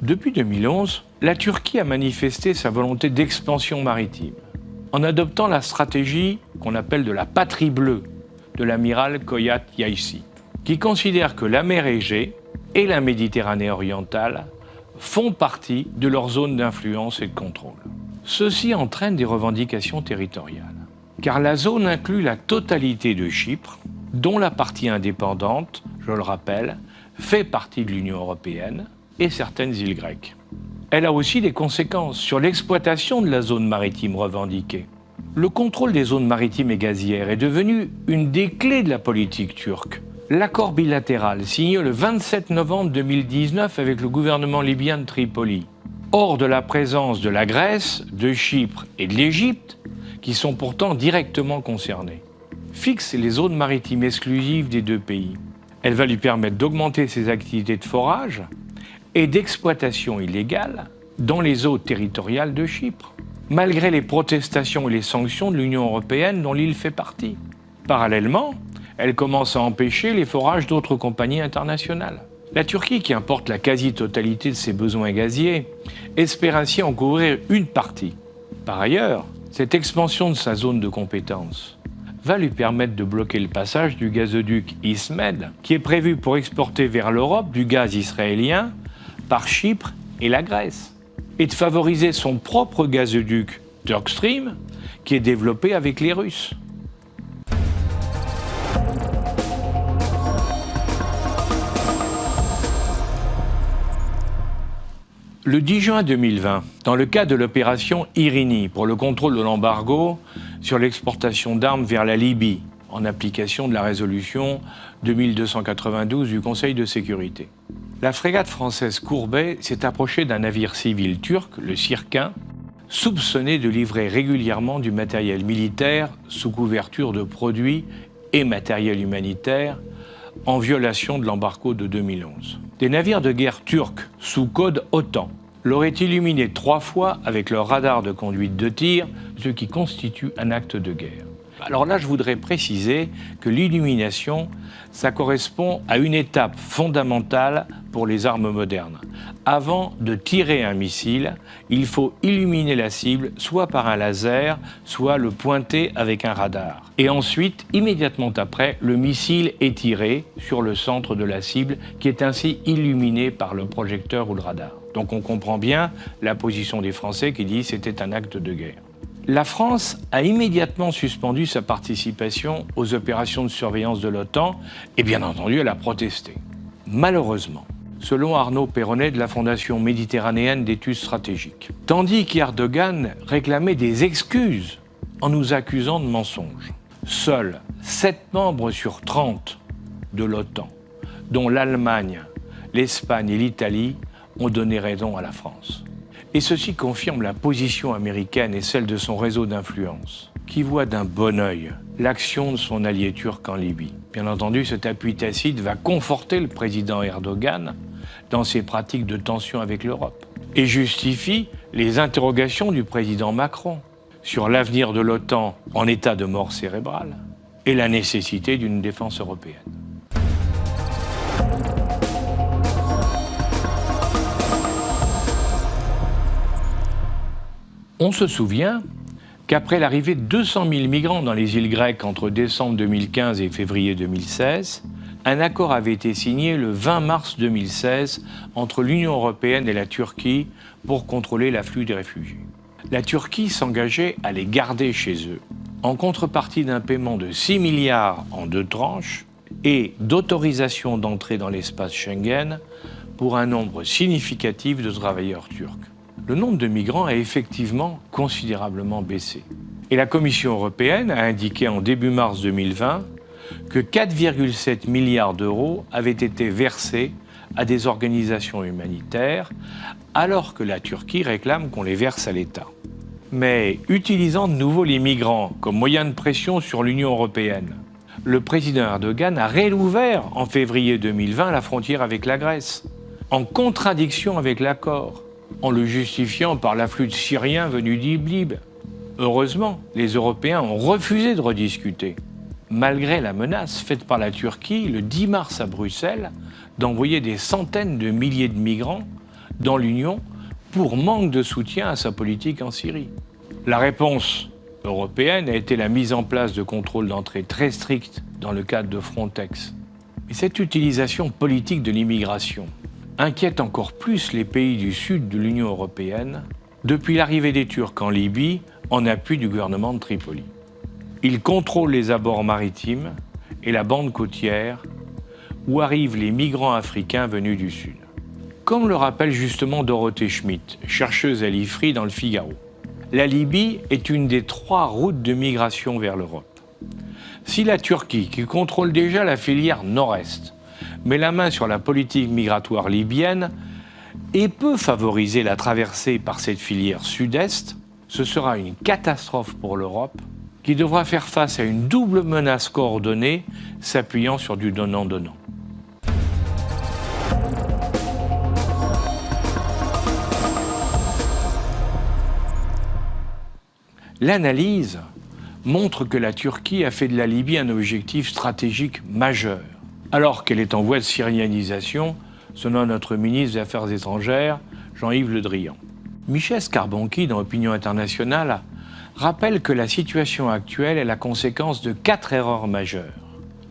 Depuis 2011, la Turquie a manifesté sa volonté d'expansion maritime en adoptant la stratégie qu'on appelle de la patrie bleue de l'amiral Koyat Yaissi, qui considère que la mer Égée et la Méditerranée orientale font partie de leur zone d'influence et de contrôle. Ceci entraîne des revendications territoriales, car la zone inclut la totalité de Chypre, dont la partie indépendante, je le rappelle, fait partie de l'Union européenne, et certaines îles grecques. Elle a aussi des conséquences sur l'exploitation de la zone maritime revendiquée. Le contrôle des zones maritimes et gazières est devenu une des clés de la politique turque. L'accord bilatéral signé le 27 novembre 2019 avec le gouvernement libyen de Tripoli, hors de la présence de la Grèce, de Chypre et de l'Égypte, qui sont pourtant directement concernés, fixe les zones maritimes exclusives des deux pays. Elle va lui permettre d'augmenter ses activités de forage et d'exploitation illégale dans les eaux territoriales de Chypre, malgré les protestations et les sanctions de l'Union européenne dont l'île fait partie. Parallèlement, elle commence à empêcher les forages d'autres compagnies internationales. La Turquie, qui importe la quasi-totalité de ses besoins gaziers, espère ainsi en couvrir une partie. Par ailleurs, cette expansion de sa zone de compétence va lui permettre de bloquer le passage du gazoduc Ismed, qui est prévu pour exporter vers l'Europe du gaz israélien par Chypre et la Grèce, et de favoriser son propre gazoduc Turkstream, qui est développé avec les Russes. Le 10 juin 2020, dans le cadre de l'opération Irini pour le contrôle de l'embargo sur l'exportation d'armes vers la Libye, en application de la résolution 2292 du Conseil de sécurité, la frégate française Courbet s'est approchée d'un navire civil turc, le Sirkin, soupçonné de livrer régulièrement du matériel militaire sous couverture de produits et matériel humanitaire en violation de l'embargo de 2011. Des navires de guerre turcs sous code OTAN l'auraient illuminé 3 fois avec leur radar de conduite de tir, ce qui constitue un acte de guerre. Alors là, je voudrais préciser que l'illumination, ça correspond à une étape fondamentale pour les armes modernes. Avant de tirer un missile, il faut illuminer la cible, soit par un laser, soit le pointer avec un radar. Et ensuite, immédiatement après, le missile est tiré sur le centre de la cible, qui est ainsi illuminé par le projecteur ou le radar. Donc on comprend bien la position des Français qui disent que c'était un acte de guerre. La France a immédiatement suspendu sa participation aux opérations de surveillance de l'OTAN et bien entendu, elle a protesté. Malheureusement, selon Arnaud Perronnet de la Fondation méditerranéenne d'études stratégiques, tandis qu'Erdogan réclamait des excuses en nous accusant de mensonges, seuls 7 membres sur 30 de l'OTAN, dont l'Allemagne, l'Espagne et l'Italie, ont donné raison à la France. Et ceci confirme la position américaine et celle de son réseau d'influence, qui voit d'un bon œil l'action de son allié turc en Libye. Bien entendu, cet appui tacite va conforter le président Erdogan dans ses pratiques de tension avec l'Europe et justifie les interrogations du président Macron sur l'avenir de l'OTAN en état de mort cérébrale et la nécessité d'une défense européenne. On se souvient qu'après l'arrivée de 200 000 migrants dans les îles grecques entre décembre 2015 et février 2016, un accord avait été signé le 20 mars 2016 entre l'Union européenne et la Turquie pour contrôler l'afflux des réfugiés. La Turquie s'engageait à les garder chez eux, en contrepartie d'un paiement de 6 milliards en 2 tranches et d'autorisation d'entrée dans l'espace Schengen pour un nombre significatif de travailleurs turcs. Le nombre de migrants a effectivement considérablement baissé. Et la Commission européenne a indiqué en début mars 2020 que 4,7 milliards d'euros avaient été versés à des organisations humanitaires, alors que la Turquie réclame qu'on les verse à l'État. Mais utilisant de nouveau les migrants comme moyen de pression sur l'Union européenne, le président Erdogan a réouvert en février 2020 la frontière avec la Grèce, en contradiction avec l'accord, en le justifiant par l'afflux de Syriens venus d'Idlib. Heureusement, les Européens ont refusé de rediscuter, malgré la menace faite par la Turquie le 10 mars à Bruxelles d'envoyer des centaines de milliers de migrants dans l'Union pour manque de soutien à sa politique en Syrie. La réponse européenne a été la mise en place de contrôles d'entrée très stricts dans le cadre de Frontex. Mais cette utilisation politique de l'immigration inquiète encore plus les pays du sud de l'Union européenne depuis l'arrivée des Turcs en Libye en appui du gouvernement de Tripoli. Ils contrôlent les abords maritimes et la bande côtière où arrivent les migrants africains venus du sud. Comme le rappelle justement Dorothée Schmidt, chercheuse à l'IFRI dans le Figaro, la Libye est une des 3 routes de migration vers l'Europe. Si la Turquie, qui contrôle déjà la filière nord-est, met la main sur la politique migratoire libyenne et peut favoriser la traversée par cette filière sud-est, ce sera une catastrophe pour l'Europe qui devra faire face à une double menace coordonnée s'appuyant sur du donnant-donnant. L'analyse montre que la Turquie a fait de la Libye un objectif stratégique majeur, alors qu'elle est en voie de syrianisation, selon notre ministre des Affaires étrangères, Jean-Yves Le Drian. Michel Scarbanchi, dans Opinion internationale, rappelle que la situation actuelle est la conséquence de 4 erreurs majeures.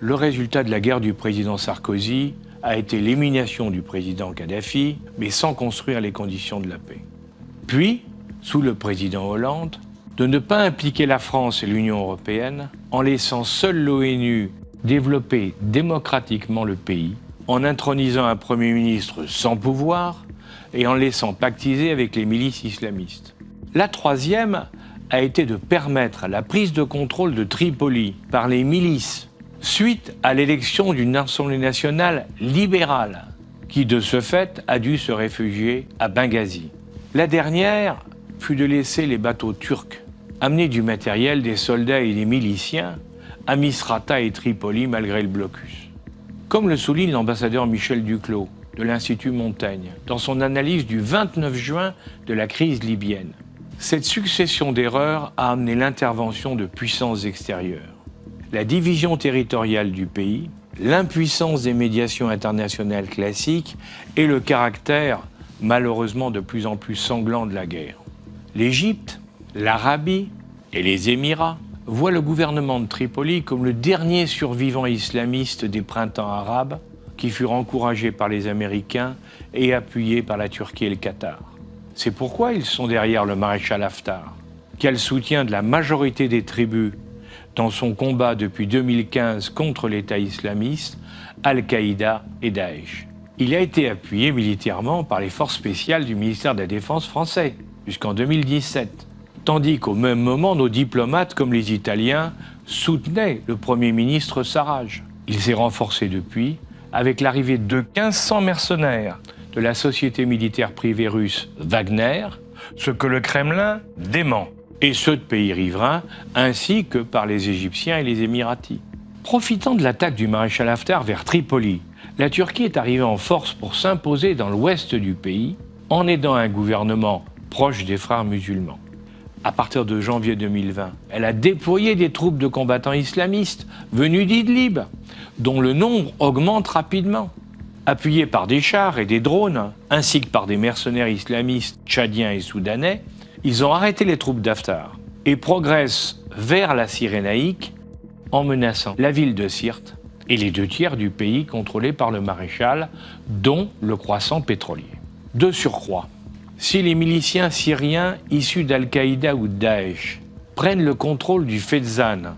Le résultat de la guerre du président Sarkozy a été l'élimination du président Kadhafi, mais sans construire les conditions de la paix. Puis, sous le président Hollande, de ne pas impliquer la France et l'Union européenne en laissant seule l'ONU développer démocratiquement le pays, en intronisant un Premier ministre sans pouvoir et en laissant pactiser avec les milices islamistes. La troisième a été de permettre la prise de contrôle de Tripoli par les milices suite à l'élection d'une Assemblée nationale libérale qui, de ce fait, a dû se réfugier à Benghazi. La dernière fut de laisser les bateaux turcs amener du matériel, des soldats et des miliciens à Misrata et Tripoli malgré le blocus. Comme le souligne l'ambassadeur Michel Duclos de l'Institut Montaigne dans son analyse du 29 juin de la crise libyenne, cette succession d'erreurs a amené l'intervention de puissances extérieures. La division territoriale du pays, l'impuissance des médiations internationales classiques et le caractère malheureusement de plus en plus sanglant de la guerre. L'Égypte, l'Arabie et les Émirats voient le gouvernement de Tripoli comme le dernier survivant islamiste des printemps arabes qui furent encouragés par les Américains et appuyés par la Turquie et le Qatar. C'est pourquoi ils sont derrière le maréchal Haftar, qui a le soutien de la majorité des tribus dans son combat depuis 2015 contre l'État islamiste, Al-Qaïda et Daesh. Il a été appuyé militairement par les forces spéciales du ministère de la Défense français jusqu'en 2017. Tandis qu'au même moment, nos diplomates, comme les Italiens, soutenaient le Premier ministre Sarraj. Il s'est renforcé depuis, avec l'arrivée de 1500 mercenaires de la société militaire privée russe Wagner, ce que le Kremlin dément, et ceux de pays riverains, ainsi que par les Égyptiens et les Émiratis. Profitant de l'attaque du maréchal Haftar vers Tripoli, la Turquie est arrivée en force pour s'imposer dans l'ouest du pays, en aidant un gouvernement proche des frères musulmans. À partir de janvier 2020, elle a déployé des troupes de combattants islamistes venus d'Idlib, dont le nombre augmente rapidement. Appuyés par des chars et des drones, ainsi que par des mercenaires islamistes tchadiens et soudanais, ils ont arrêté les troupes d'Haftar et progressent vers la Cyrénaïque en menaçant la ville de Sirte et les 2/3 du pays contrôlés par le maréchal, dont le croissant pétrolier. De surcroît, si les miliciens syriens issus d'Al-Qaïda ou de Daesh prennent le contrôle du Fezzan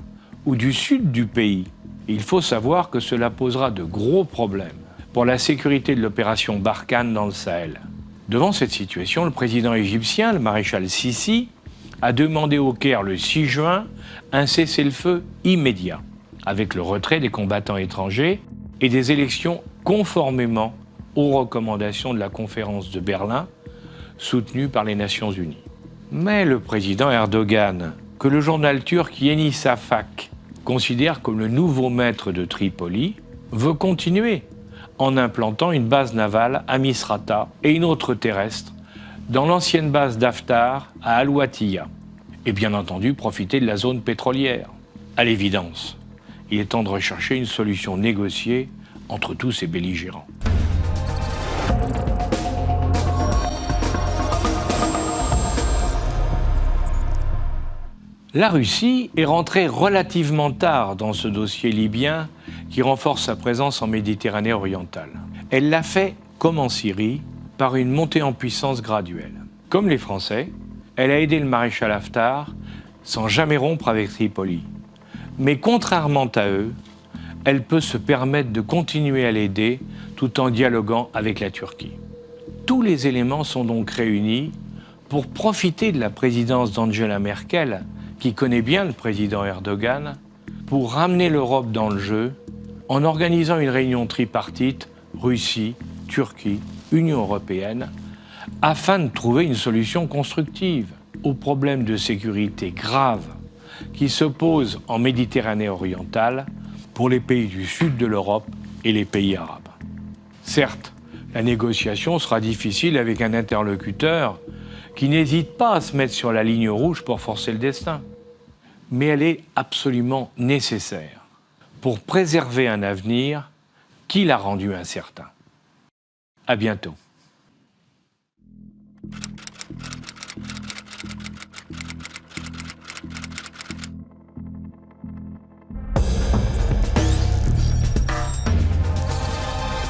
ou du sud du pays, il faut savoir que cela posera de gros problèmes pour la sécurité de l'opération Barkhane dans le Sahel. Devant cette situation, le président égyptien, le maréchal Sissi, a demandé au Caire le 6 juin un cessez-le-feu immédiat, avec le retrait des combattants étrangers et des élections conformément aux recommandations de la conférence de Berlin, soutenue par les Nations Unies. Mais le président Erdogan, que le journal turc Yeni Şafak considère comme le nouveau maître de Tripoli, veut continuer en implantant une base navale à Misrata et une autre terrestre dans l'ancienne base d'Haftar à Al-Watiya, et bien entendu profiter de la zone pétrolière. À l'évidence, il est temps de rechercher une solution négociée entre tous ces belligérants. La Russie est rentrée relativement tard dans ce dossier libyen qui renforce sa présence en Méditerranée orientale. Elle l'a fait, comme en Syrie, par une montée en puissance graduelle. Comme les Français, elle a aidé le maréchal Haftar sans jamais rompre avec Tripoli. Mais contrairement à eux, elle peut se permettre de continuer à l'aider tout en dialoguant avec la Turquie. Tous les éléments sont donc réunis pour profiter de la présidence d'Angela Merkel, qui connaît bien le président Erdogan, pour ramener l'Europe dans le jeu en organisant une réunion tripartite Russie, Turquie, Union européenne, afin de trouver une solution constructive aux problèmes de sécurité graves qui se posent en Méditerranée orientale pour les pays du sud de l'Europe et les pays arabes. Certes, la négociation sera difficile avec un interlocuteur qui n'hésite pas à se mettre sur la ligne rouge pour forcer le destin. Mais elle est absolument nécessaire pour préserver un avenir qui l'a rendu incertain. À bientôt.